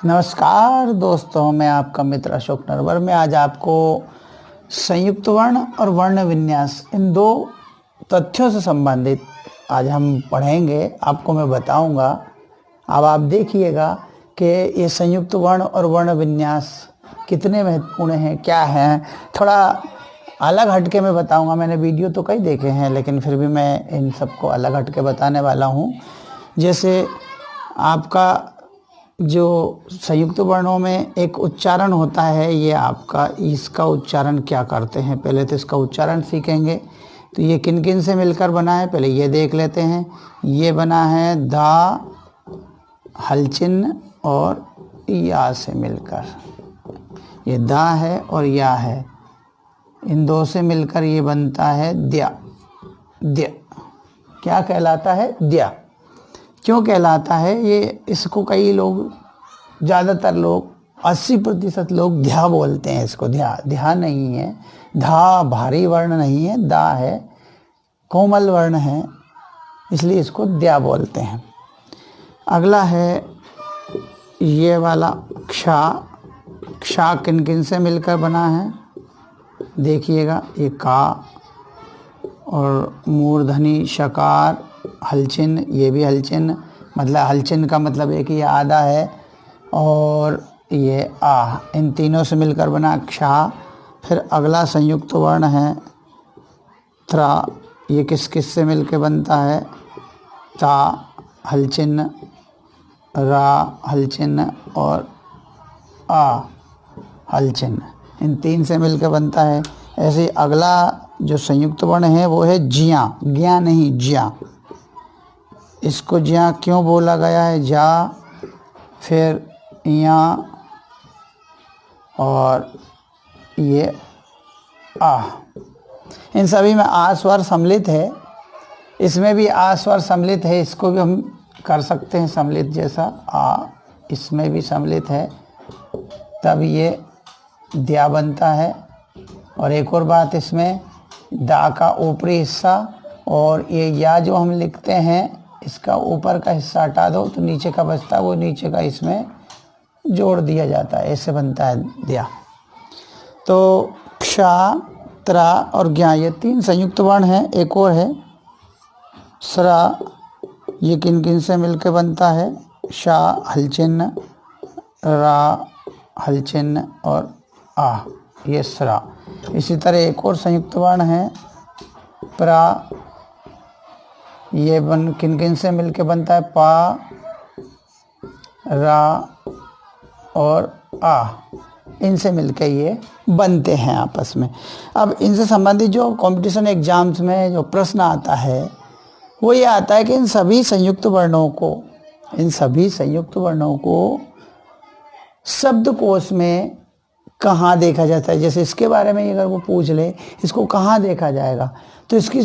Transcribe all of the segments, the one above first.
नमस्कार दोस्तों, मैं आपका मित्र अशोक नरवर में आज आपको संयुक्त वर्ण और वर्ण विन्यास इन दो तथ्यों से संबंधित आज हम पढ़ेंगे। आपको मैं बताऊंगा। अब आप देखिएगा कि ये संयुक्त वर्ण और वर्ण विन्यास कितने महत्वपूर्ण हैं, क्या हैं। थोड़ा अलग हटके मैं बताऊंगा। मैंने वीडियो तो कई देखे हैं, लेकिन फिर भी मैं इन सबको अलग हटके बताने वाला हूं। जैसे आपका जो संयुक्त वर्णों में एक उच्चारण होता है, ये आपका इसका उच्चारण क्या करते हैं, पहले तो इसका उच्चारण सीखेंगे। तो ये किन किन से मिलकर बना है, पहले ये देख लेते हैं। ये बना है दा, हलचिन्ह और या से मिलकर। ये दा है और या है, इन दो से मिलकर ये बनता है द्या। द्य क्या कहलाता है? द्या। क्यों कहलाता है ये? इसको कई लोग, ज़्यादातर लोग 80% लोग ध्या बोलते हैं। इसको ध्या नहीं है। धा भारी वर्ण नहीं है, दा है कोमल वर्ण है, इसलिए इसको द्या बोलते हैं। अगला है ये वालाक्षा।क्षा किन किन से मिलकर बना है देखिएगा। ये का और मूर्धनी शकार, हलचिन्ह, ये भी हलचिन्ह, मतलब हलचिन्ह का मतलब है कि ये आधा है, और ये आ, इन तीनों से मिलकर बनाक्षा। फिर अगला संयुक्त वर्ण है त्रा। ये किस किस से मिलकर बनता है? ता हलचिन्ह, रा हलचिन्ह और आ हलचिन्ह, इन तीन से मिलकर बनता है। ऐसे अगला जो संयुक्त वर्ण है वो है जिया। ज्ञा नहीं, जिया। इसको जिया क्यों बोला गया है? जा, फिर या और ये आ, इन सभी में आ स्वर सम्मिलित है। इसमें भी आ स्वर सम्मिलित है, इसको भी हम कर सकते हैं सम्मिलित जैसा। आ इसमें भी सम्मिलित है, तब ये द्या बनता है। और एक और बात, इसमें दा का ऊपरी हिस्सा और ये या जो हम लिखते हैं, इसका ऊपर का हिस्सा हटा दो तो नीचे का बचता है, वो नीचे का इसमें जोड़ दिया जाता है, ऐसे बनता है द्या। तोक्षा, त्रा और ज्ञा ये तीन संयुक्त वर्ण हैं। एक और है स्रा। ये किन किन से मिलकर बनता है? शा हलचिन्ह, रा हलचिन्ह और आ, ये स्रा। इसी तरह एक और संयुक्त वर्ण है प्रा। ये किन किन से मिलके बनता है? पा, रा और आ, इनसे मिलके ये बनते हैं आपस में। अब इनसे संबंधित जो कंपटीशन एग्जाम्स में जो प्रश्न आता है वो ये आता है कि इन सभी संयुक्त वर्णों को शब्दकोश में कहाँ देखा जाता है। जैसे इसके बारे में अगर वो पूछ ले, इसको कहाँ देखा जाएगा, तो इसकी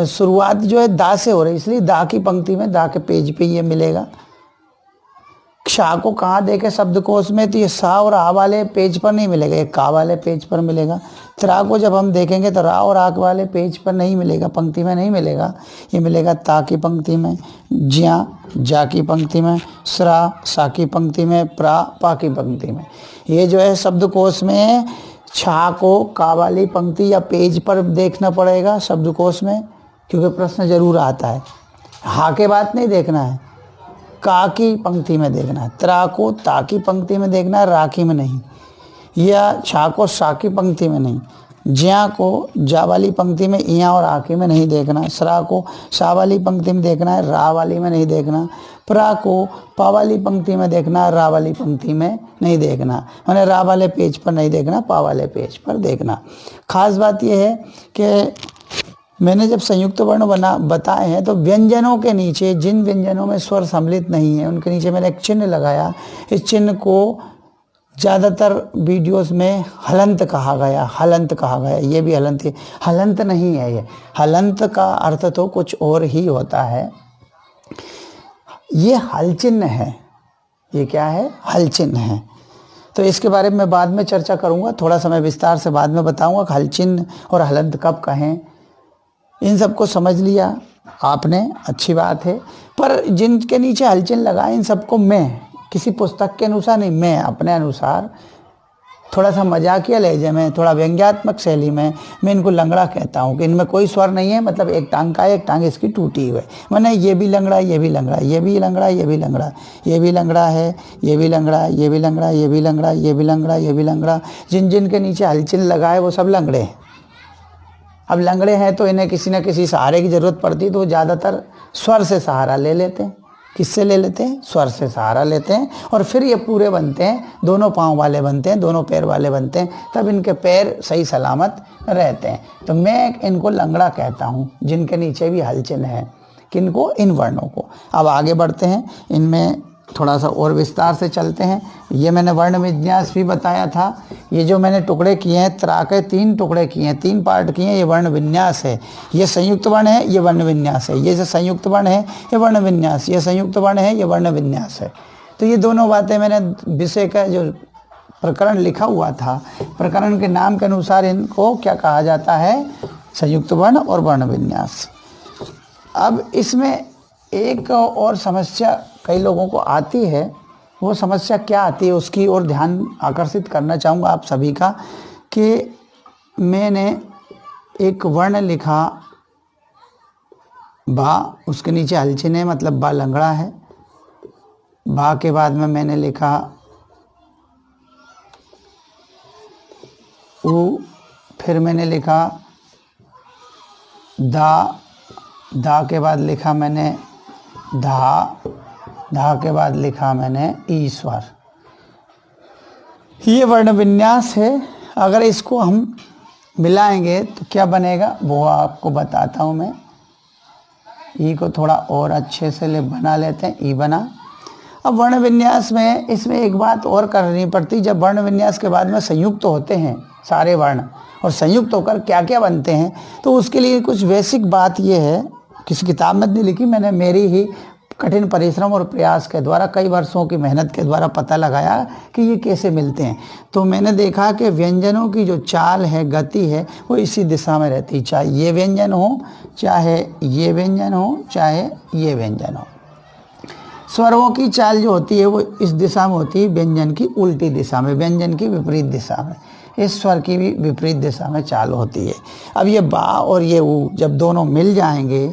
शुरुआत जो है दा से हो रही है, इसलिए दा की पंक्ति में, दा के पेज पे ये मिलेगा।क्षा को कहाँ देखे शब्दकोश में, तो ये सा और आ वाले पेज पर नहीं मिलेगा, ये का वाले पेज पर मिलेगा। त्रा को जब हम देखेंगे तो रा और आक वाले पेज पर नहीं मिलेगा, पंक्ति में नहीं मिलेगा, ये मिलेगा ता की पंक्ति में, ज्या जा की पंक्ति में, स्रा सा की पंक्ति में, प्रा पा की पंक्ति में। ये जो है शब्दकोश में छा को का वाली पंक्ति या पेज पर देखना पड़ेगा शब्दकोश में, क्योंकि प्रश्न जरूर आता है। हा के बात नहीं देखना है, का की पंक्ति में देखना है। त्रा को ता की पंक्ति में देखना है, रा की में नहीं। या छा को सा की पंक्ति में नहीं। ज्या को जा वाली पंक्ति में, इया और आकी में नहीं देखना। स्रा को सा वाली पंक्ति में देखना है, रा वाली में नहीं देखना। प्रा को पा वाली पंक्ति में देखना, रा वाली पंक्ति में नहीं देखना। मैंने रा वाले पेज पर नहीं देखना, पा वाले पेज पर देखना। खास बात यह है कि मैंने जब संयुक्त वर्ण बताए हैं तो व्यंजनों के नीचे, जिन व्यंजनों में स्वर सम्मिलित नहीं है, उनके नीचे मैंने एक चिन्ह लगाया। इस चिन्ह को ज़्यादातर वीडियोस में हलंत कहा गया, हलंत कहा गया। ये भी हलंत है, हलंत नहीं है। ये हलंत का अर्थ तो कुछ और ही होता है। ये हलचिन्ह है। ये क्या है? हलचिन्ह है। तो इसके बारे में बाद में चर्चा करूँगा, थोड़ा समय विस्तार से बाद में बताऊँगा कि हलचिन्ह और हलंत कब कहें। इन सबको समझ लिया आपने, अच्छी बात है। पर जिनके नीचे हलचिन्ह लगा, इन सबको मैं किसी पुस्तक के अनुसार नहीं, मैं अपने अनुसार थोड़ा सा मजाकिया लहजे में, थोड़ा व्यंग्यात्मक शैली में मैं इनको लंगड़ा कहता हूँ कि इनमें कोई स्वर नहीं है, मतलब एक टांग का है, एक टांग इसकी टूटी हुई है, मैंने ये भी लंगड़ा, ये भी लंगड़ा, ये भी लंगड़ा, ये भी लंगड़ा, ये भी लंगड़ा है, ये भी लंगड़ा, ये भी लंगड़ा, ये भी लंगड़ा, ये भी लंगड़ा, ये भी लंगड़ा, जिन जिन के नीचे हलचल लगा है वो सब लंगड़े हैं। अब लंगड़े हैं तो इन्हें किसी न किसी सहारे की ज़रूरत पड़ती है, तो वो ज़्यादातर स्वर से सहारा ले लेते हैं। किससे ले लेते हैं? स्वर से सहारा लेते हैं, और फिर ये पूरे बनते हैं, दोनों पाँव वाले बनते हैं, दोनों पैर वाले बनते हैं, तब इनके पैर सही सलामत रहते हैं। तो मैं इनको लंगड़ा कहता हूँ, जिनके नीचे भी हलचल है। किनको? इन वर्णों को। अब आगे बढ़ते हैं, इनमें थोड़ा सा और विस्तार से चलते हैं। ये मैंने वर्ण विन्यास भी बताया था। ये जो मैंने टुकड़े किए हैं, त्रा के 3 टुकड़े किए हैं, 3 पार्ट किए हैं, ये वर्ण विन्यास है। ये संयुक्त वर्ण है, ये वर्ण विन्यास है। ये जो संयुक्त वर्ण है, ये वर्ण विन्यास, ये संयुक्त वर्ण है, ये वर्ण विन्यास है। तो ये दोनों बातें मैंने विषय का जो प्रकरण लिखा हुआ था, प्रकरण के नाम के अनुसार इनको क्या कहा जाता है? संयुक्त वर्ण और वर्ण विन्यास। अब इसमें एक और समस्या कई लोगों को आती है, वो समस्या क्या आती है उसकी ओर ध्यान आकर्षित करना चाहूँगा आप सभी का, कि मैंने एक वर्ण लिखा बा, उसके नीचे हलचल है, मतलब बा लंगड़ा है। बा के बाद में मैंने लिखा ऊ, फिर मैंने लिखा दा, दा के बाद लिखा मैंने धा, धा के बाद लिखा मैंने ईश्वर। ये वर्ण विन्यास है। अगर इसको हम मिलाएंगे तो क्या बनेगा वो आपको बताता हूँ मैं। ई को थोड़ा और अच्छे से बना लेते हैं, ई बना। अब वर्ण विन्यास में इसमें एक बात और करनी पड़ती, जब वर्ण विन्यास के बाद में संयुक्त होते हैं सारे वर्ण, और संयुक्त होकर क्या क्या बनते हैं, तो उसके लिए कुछ बेसिक बात ये है, किसी किताब में नहीं लिखी, मैंने मेरी ही कठिन परिश्रम और प्रयास के द्वारा, कई वर्षों की मेहनत के द्वारा पता लगाया कि ये कैसे मिलते हैं। तो मैंने देखा कि व्यंजनों की जो चाल है, गति है, वो इसी दिशा में रहती है, चाहे ये व्यंजन हो, चाहे ये व्यंजन हो, चाहे ये व्यंजन हो। स्वरों की चाल जो होती है वो इस दिशा में होती है, व्यंजन की उल्टी दिशा में, व्यंजन की विपरीत दिशा में। इस स्वर की भी विपरीत दिशा में चाल होती है। अब ये बा और ये ऊ जब दोनों मिल जाएंगे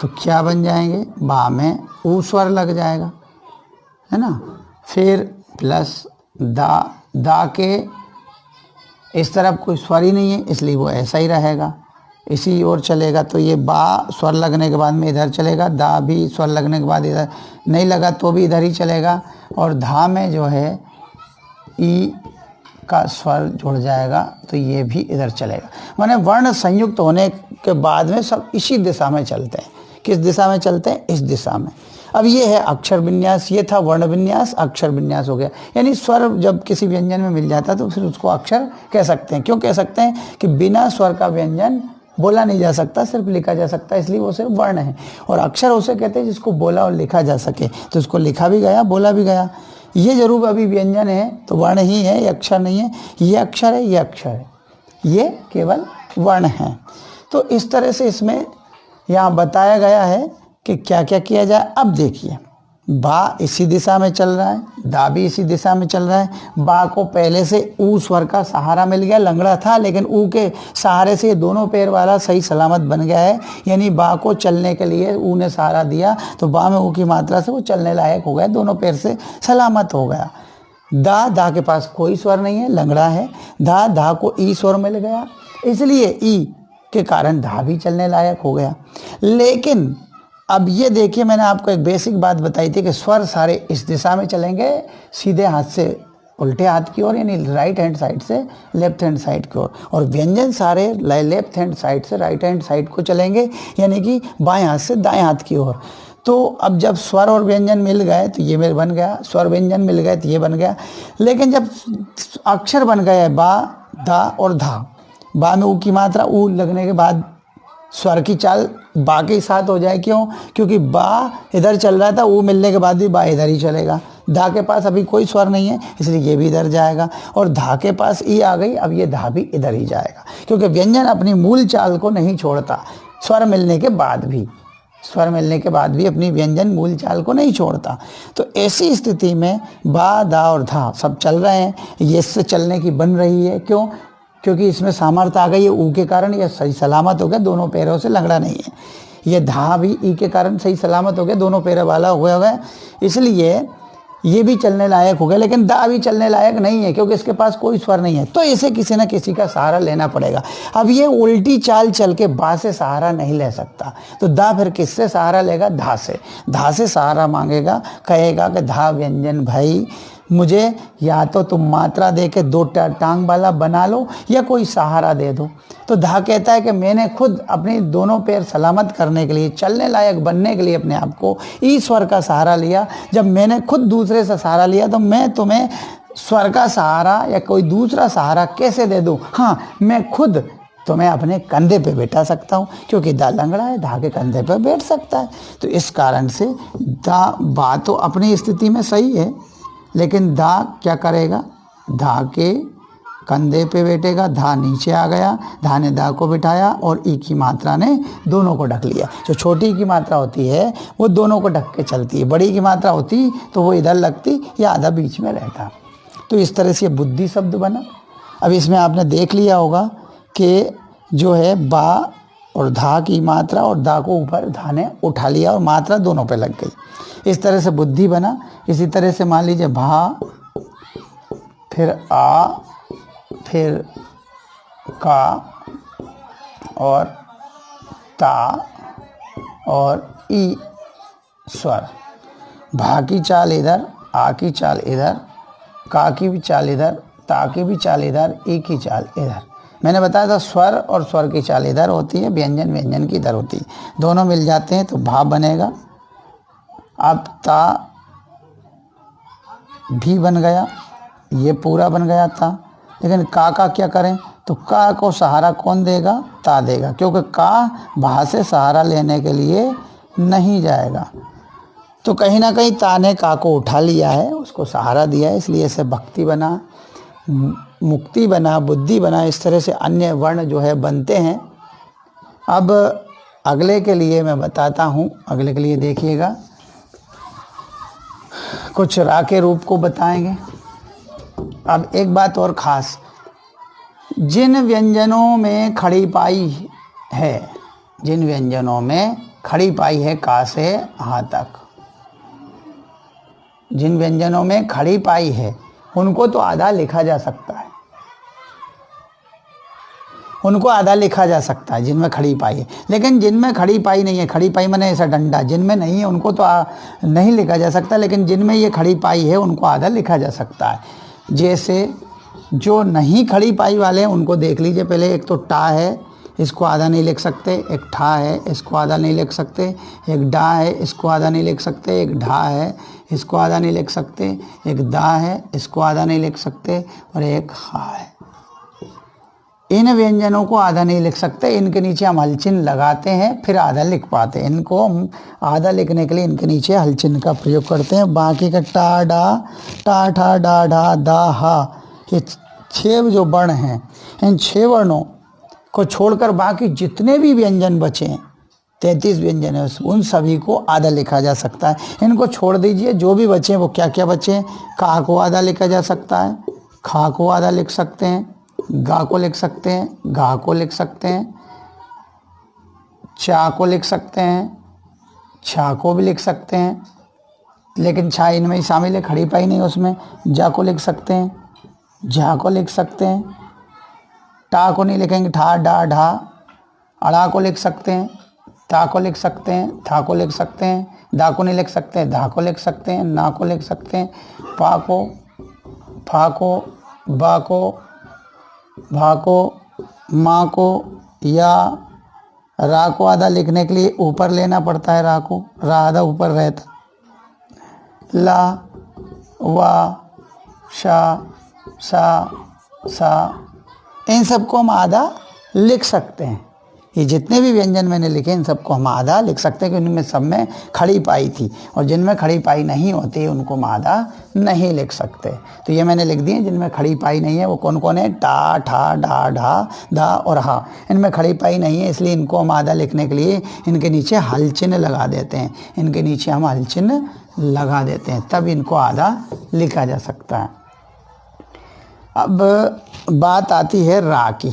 तो क्या बन जाएंगे? बा में ऊ स्वर लग जाएगा, है ना। फिर प्लस दा, दा के इस तरफ कोई स्वर ही नहीं है, इसलिए वो ऐसा ही रहेगा, इसी ओर चलेगा। तो ये बा स्वर लगने के बाद में इधर चलेगा, दा भी स्वर लगने के बाद इधर नहीं लगा तो भी इधर ही चलेगा, और धा में जो है ई का स्वर जुड़ जाएगा तो ये भी इधर चलेगा। माने वर्ण संयुक्त होने के बाद में सब इसी दिशा में चलते हैं। किस दिशा में चलते हैं? इस दिशा में। अब ये है अक्षर विन्यास, ये था वर्ण विन्यास, अक्षर विन्यास हो गया। यानी स्वर जब किसी व्यंजन में मिल जाता है तो फिर उसको अक्षर कह सकते हैं। क्यों कह सकते हैं? कि बिना स्वर का व्यंजन बोला नहीं जा सकता, सिर्फ लिखा जा सकता है, इसलिए वो सिर्फ वर्ण है। और अक्षर उसे कहते हैं जिसको बोला और लिखा जा सके, तो उसको लिखा भी गया, बोला भी गया। ये जरूर अभी व्यंजन है तो वर्ण ही है, ये अक्षर नहीं है। ये अक्षर है, ये अक्षर है, ये केवल वर्ण है। तो इस तरह से इसमें यहाँ बताया गया है कि क्या क्या किया जाए। अब देखिए, बा इसी दिशा में चल रहा है, दा भी इसी दिशा में चल रहा है। बा को पहले से ऊ स्वर का सहारा मिल गया, लंगड़ा था लेकिन ऊ के सहारे से दोनों पैर वाला सही सलामत बन गया है। यानी बा को चलने के लिए ऊ ने सहारा दिया, तो बा में ऊ की मात्रा से वो चलने लायक हो गया, दोनों पैर से सलामत हो गया। दा, दा के पास कोई स्वर नहीं है, लंगड़ा है। धा, धा को ई स्वर मिल गया, इसलिए ई के कारण धा भी चलने लायक हो गया। लेकिन अब ये देखिए, मैंने आपको एक बेसिक बात बताई थी कि स्वर सारे इस दिशा में चलेंगे, सीधे हाथ से उल्टे हाथ की ओर, यानी राइट हैंड साइड से लेफ्ट हैंड साइड की ओर, और व्यंजन सारे लेफ्ट हैंड साइड से राइट हैंड साइड को चलेंगे, यानी कि बाएं हाथ से दाएं हाथ की ओर। तो अब जब स्वर और व्यंजन मिल गए तो ये मेरे बन गया, स्वर व्यंजन मिल गए तो ये बन गया। लेकिन जब अक्षर बन गए बा, दा और धा, बा में ऊ की मात्रा ऊ लगने के बाद स्वर की चाल बा के साथ हो जाए। क्यों? क्योंकि बा इधर चल रहा था, ऊ मिलने के बाद भी बा इधर ही चलेगा। धा के पास अभी कोई स्वर नहीं है, इसलिए ये भी इधर जाएगा, और धा के पास ई आ गई, अब ये धा भी इधर ही जाएगा। क्योंकि व्यंजन अपनी मूल चाल को नहीं छोड़ता स्वर मिलने के बाद भी, स्वर मिलने के बाद भी अपनी व्यंजन मूल चाल को नहीं छोड़ता। तो ऐसी स्थिति में बा, दा और धा सब चल रहे हैं, ये इससे चलने की बन रही है। क्यों? क्योंकि इसमें सामर्थ्य आ गई है ऊ के कारण, यह सही सलामत हो गया, दोनों पैरों से लंगड़ा नहीं है। ये धा भी ई के कारण सही सलामत हो गया, दोनों पैरों वाला हो गया, इसलिए ये भी चलने लायक हो गया। लेकिन दा भी चलने लायक नहीं है क्योंकि इसके पास कोई स्वर नहीं है, तो इसे किसी न किसी का सहारा लेना पड़ेगा। अब ये उल्टी चाल चल के बा से सहारा नहीं ले सकता, तो दा फिर किससे सहारा लेगा? धा से। धा से सहारा मांगेगा, कहेगा कि धा व्यंजन भाई मुझे या तो तुम मात्रा दे के दो टांग वाला बना लो या कोई सहारा दे दो। तो धा कहता है कि मैंने खुद अपने दोनों पैर सलामत करने के लिए, चलने लायक बनने के लिए अपने आप को ईश्वर का सहारा लिया। जब मैंने खुद दूसरे से सहारा लिया तो मैं तुम्हें स्वर का सहारा या कोई दूसरा सहारा कैसे दे दूँ? हाँ, मैं खुद तुम्हें अपने कंधे पे बैठा सकता हूँ, क्योंकि दा लंगड़ा है, धा के कंधे पे बैठ सकता है। तो इस कारण से दा बा तो अपनी स्थिति में सही है, लेकिन धा क्या करेगा? धा के कंधे पे बैठेगा, धा नीचे आ गया, धा ने दा को बिठाया और ई की मात्रा ने दोनों को ढक लिया। जो छोटी की मात्रा होती है वो दोनों को ढक के चलती है, बड़ी की मात्रा होती तो वो इधर लगती या आधा बीच में रहता। तो इस तरह से बुद्धि शब्द बना। अब इसमें आपने देख लिया होगा कि जो है बा और धा की मात्रा और दा को ऊपर धा ने उठा लिया और मात्रा दोनों पे लग गई, इस तरह से बुद्धि बना। इसी तरह से मान लीजिए भा, फिर आ, फिर का और ता और ई स्वर। भा की चाल इधर, आ की चाल इधर, का की भी चाल इधर, ता की भी चाल इधर, ई की चाल इधर। मैंने बताया था स्वर और स्वर की चाल इधर होती है, व्यंजन व्यंजन की इधर होती है, दोनों मिल जाते हैं तो भा बनेगा। अब ता भी बन गया, ये पूरा बन गया था। लेकिन का क्या करें? तो का को सहारा कौन देगा? ता देगा, क्योंकि का भा से सहारा लेने के लिए नहीं जाएगा। तो कहीं ना कहीं ता ने का को उठा लिया है, उसको सहारा दिया है, इसलिए इसे भक्ति बना, मुक्ति बना, बुद्धि बना। इस तरह से अन्य वर्ण जो है बनते हैं। अब अगले के लिए मैं बताता हूँ, अगले के लिए देखिएगा, कुछ रा के रूप को बताएंगे। अब एक बात और खास, जिन व्यंजनों में खड़ी पाई है, जिन व्यंजनों में खड़ी पाई है का से हा तक, जिन व्यंजनों में खड़ी पाई है उनको तो आधा लिखा जा सकता है, उनको आधा लिखा जा सकता है जिनमें खड़ी पाई है। लेकिन जिनमें खड़ी पाई नहीं है, खड़ी पाई माने ऐसा डंडा, जिनमें नहीं है उनको तो नहीं लिखा जा सकता, लेकिन जिनमें ये खड़ी पाई है उनको आधा लिखा जा सकता है। जैसे जो नहीं खड़ी पाई वाले हैं उनको देख लीजिए पहले। एक तो टा है, इसको आधा नहीं लिख सकते। एक ठा है, इसको आधा नहीं लिख सकते। एक डा है, इसको आधा नहीं लिख सकते। एक ढा है, इसको आधा नहीं लिख सकते। एक दा है, इसको आधा नहीं लिख सकते। और एक हा है। इन व्यंजनों को आधा नहीं लिख सकते, इनके नीचे हम हलचिन्ह लगाते हैं, फिर आधा लिख पाते हैं। इनको हम आधा लिखने के लिए इनके नीचे हलचिन्ह का प्रयोग करते हैं। बाकी का टा डा, टा ठा डा ढा दा हा, ये 6 जो वर्ण हैं, इन 6 वर्णों को छोड़कर बाकी जितने भी व्यंजन बचे हैं, 33 व्यंजन है, उन सभी को आधा लिखा जा सकता है। इनको छोड़ दीजिए, जो भी बचे हैं वो क्या क्या बचे हैं। का को आधा लिखा जा सकता है, खा को आधा लिख सकते हैं, गा को लिख सकते हैं, घा को लिख सकते हैं, चा को लिख सकते हैं, छा को भी लिख सकते हैं, लेकिन छा इनमें ही शामिल है, खड़ी पाई नहीं उसमें। जा को लिख सकते हैं, झा को लिख सकते हैं, टा को नहीं लिखेंगे, ठा डा ढा। अड़ा को लिख सकते हैं, ता को लिख सकते हैं, था को लिख सकते हैं, दा को नहीं लिख सकते, धा को लिख सकते हैं, ना को लिख सकते हैं, पा को, फा को, बा को, भा को, माँ को, या रा को आधा लिखने के लिए ऊपर लेना पड़ता है। रा को, रा आधा ऊपर रहता। ला, वा, शा, सा, सा, इन सबको हम आधा लिख सकते हैं। ये जितने भी व्यंजन मैंने लिखे इन सबको हम आधा लिख सकते हैं कि उनमें सब में खड़ी पाई थी, और जिनमें खड़ी पाई नहीं होती उनको हम आधा नहीं लिख सकते। तो ये मैंने लिख दिए, जिनमें खड़ी पाई नहीं है वो कौन कौन है, टा, ठा, डा, ढा, दा और हा। इनमें खड़ी पाई नहीं है इसलिए इनको हम आधा लिखने के लिए इनके नीचे हल चिन्ह लगा देते हैं। इनके नीचे हम हल चिन्ह लगा देते हैं, तब इनको आधा लिखा जा सकता है। अब बात आती है रा की,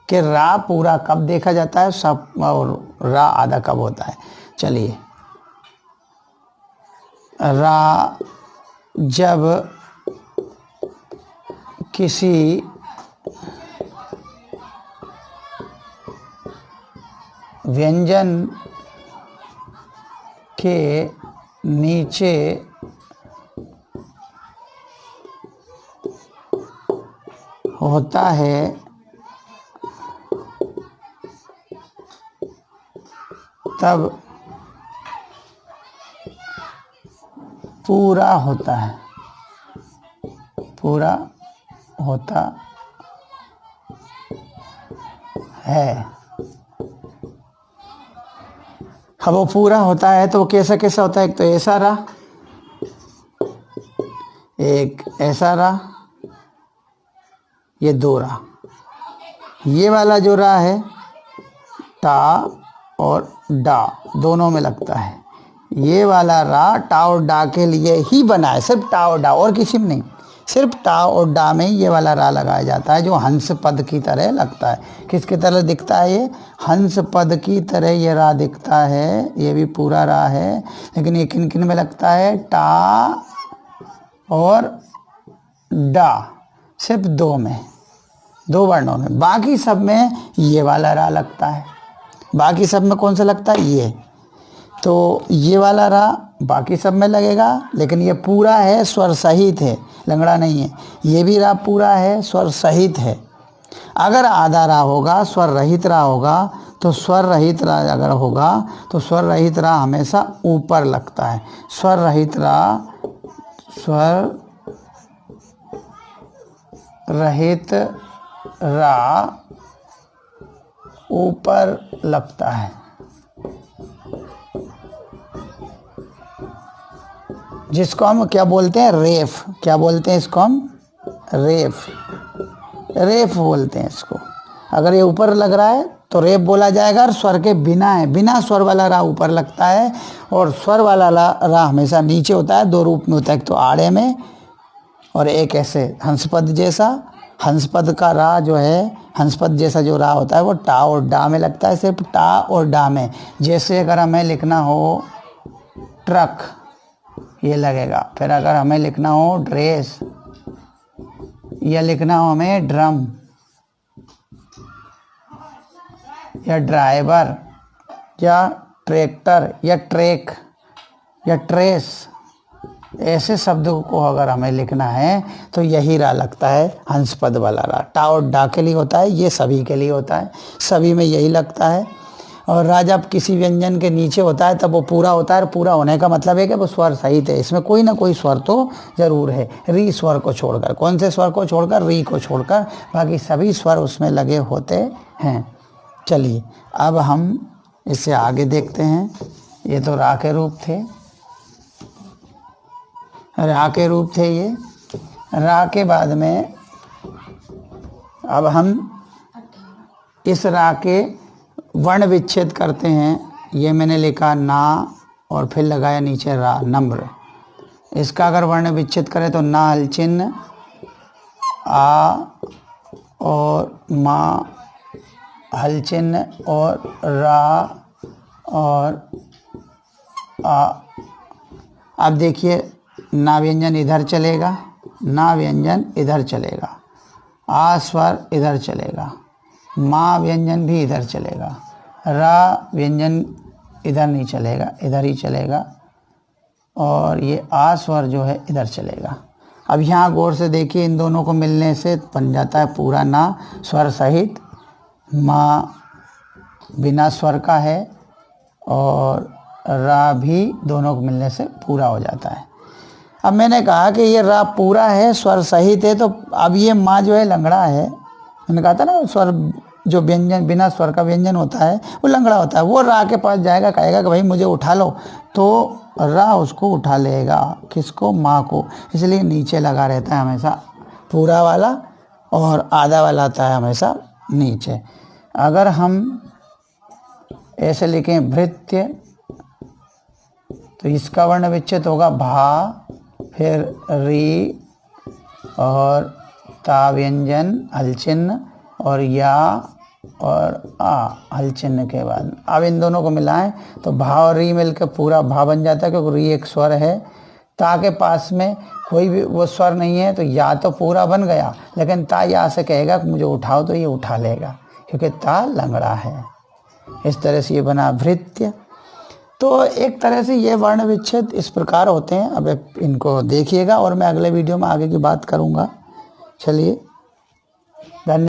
कि रा पूरा कब देखा जाता है सब, और रा आधा कब होता है। चलिए, रा जब किसी व्यंजन के नीचे होता है तब पूरा होता है, पूरा होता है। अब वो पूरा होता है तो वो कैसा कैसा होता है, एक तो ऐसा रहा, एक ऐसा रहा, ये दो रहा। ये वाला जो रहा है टा और डा दोनों में लगता है। ये वाला रा टा और डा के लिए ही बना है, सिर्फ टा और डा, और किसी में नहीं, सिर्फ टा और डा में ही ये वाला रा लगाया जाता है, जो हंस पद की तरह लगता है। किसकी तरह दिखता है ये, हंस पद की तरह ये रा दिखता है। ये भी पूरा रा है, लेकिन ये किन किन में लगता है, टा और डा, सिर्फ दो में, दो वर्णों में। बाकी सब में ये वाला रा लगता है। बाकी सब में कौन सा लगता है, ये। तो ये वाला रा बाकी सब में लगेगा, लेकिन ये पूरा है, स्वर सहित है, लंगड़ा नहीं है। ये भी रा पूरा है, स्वर सहित है। अगर आधा रा होगा, स्वर रहित रा होगा, तो स्वर रहित रा अगर होगा तो स्वर रहित रा हमेशा ऊपर लगता है। स्वर रहित रा, स्वर रहित रा ऊपर लगता है। जिसको हम क्या बोलते हैं, रेफ। क्या बोलते हैं इसको हम, रेफ, रेफ बोलते हैं इसको। अगर ये ऊपर लग रहा है तो रेफ बोला जाएगा, और स्वर के बिना है, बिना स्वर वाला रा ऊपर लगता है, और स्वर वाला रा हमेशा नीचे होता है। दो रूप में होता है, एक तो आड़े में और एक ऐसे हंसपद जैसा। हंसपद का रा जो है, हंसपद जैसा जो रा होता है वो टा और डा में लगता है, सिर्फ टा और डा में। जैसे अगर हमें लिखना हो ट्रक, ये लगेगा। फिर अगर हमें लिखना हो ड्रेस, या लिखना हो हमें ड्रम, या ड्राइवर, या ट्रैक्टर, या ट्रैक, या ट्रेस, ऐसे शब्दों को अगर हमें लिखना है तो यही रा लगता है, हंसपद वाला रा। टा और डा के लिए होता है, ये सभी के लिए होता है, सभी में यही लगता है। और रा जब किसी व्यंजन के नीचे होता है तब वो पूरा होता है। पूरा होने का मतलब है कि वो स्वर सहित है, इसमें कोई ना कोई स्वर तो ज़रूर है, री स्वर को छोड़कर। कौन से स्वर को छोड़कर, री को छोड़कर, बाकी सभी स्वर उसमें लगे होते हैं। चलिए अब हम इससे आगे देखते हैं। ये तो रा के रूप थे, रा के रूप थे ये। रा के बाद में अब हम इस रा के वर्ण विच्छेद करते हैं। ये मैंने लिखा ना और फिर लगाया नीचे रा, नम्र। इसका अगर वर्ण विच्छेद करें तो ना हल चिन्ह, आ और मा हल चिन्ह, और रा और आ। अब देखिए, ना व्यंजन इधर चलेगा, ना व्यंजन इधर चलेगा, आ स्वर इधर चलेगा, मा व्यंजन भी इधर चलेगा, रा व्यंजन इधर नहीं चलेगा, इधर ही चलेगा, और ये आ स्वर जो है इधर चलेगा। अब यहाँ गौर से देखिए, इन दोनों को मिलने से बन जाता है पूरा ना, स्वर सहित। मा बिना स्वर का है, और रा भी दोनों को मिलने से पूरा हो जाता है। अब मैंने कहा कि ये रा पूरा है, स्वर सहित है, तो अब ये माँ जो है लंगड़ा है। मैंने कहा था ना स्वर जो व्यंजन बिना स्वर का व्यंजन होता है वो लंगड़ा होता है। वो रा के पास जाएगा, कहेगा कि भाई मुझे उठा लो, तो रा उसको उठा लेगा। किसको? माँ को। इसलिए नीचे लगा रहता है हमेशा पूरा वाला, और आधा वाला आता है हमेशा नीचे। अगर हम ऐसे लिखें भृत्य, तो इसका वर्ण विच्छेद होगा भा, फिर री और ता व्यंजन हलचिन्ह, और या और आ हलचिन्ह के बाद। अब इन दोनों को मिलाएं तो भा और री मिलकर पूरा भा बन जाता है, क्योंकि री एक स्वर है। ता के पास में कोई भी वो स्वर नहीं है, तो या तो पूरा बन गया, लेकिन ता या से कहेगा कि मुझे उठाओ, तो ये उठा लेगा, क्योंकि ता लंगड़ा है। इस तरह से ये बना भृत्य। तो एक तरह से ये वर्ण विच्छेद इस प्रकार होते हैं। अब इनको देखिएगा, और मैं अगले वीडियो में आगे की बात करूँगा। चलिए, धन्यवाद।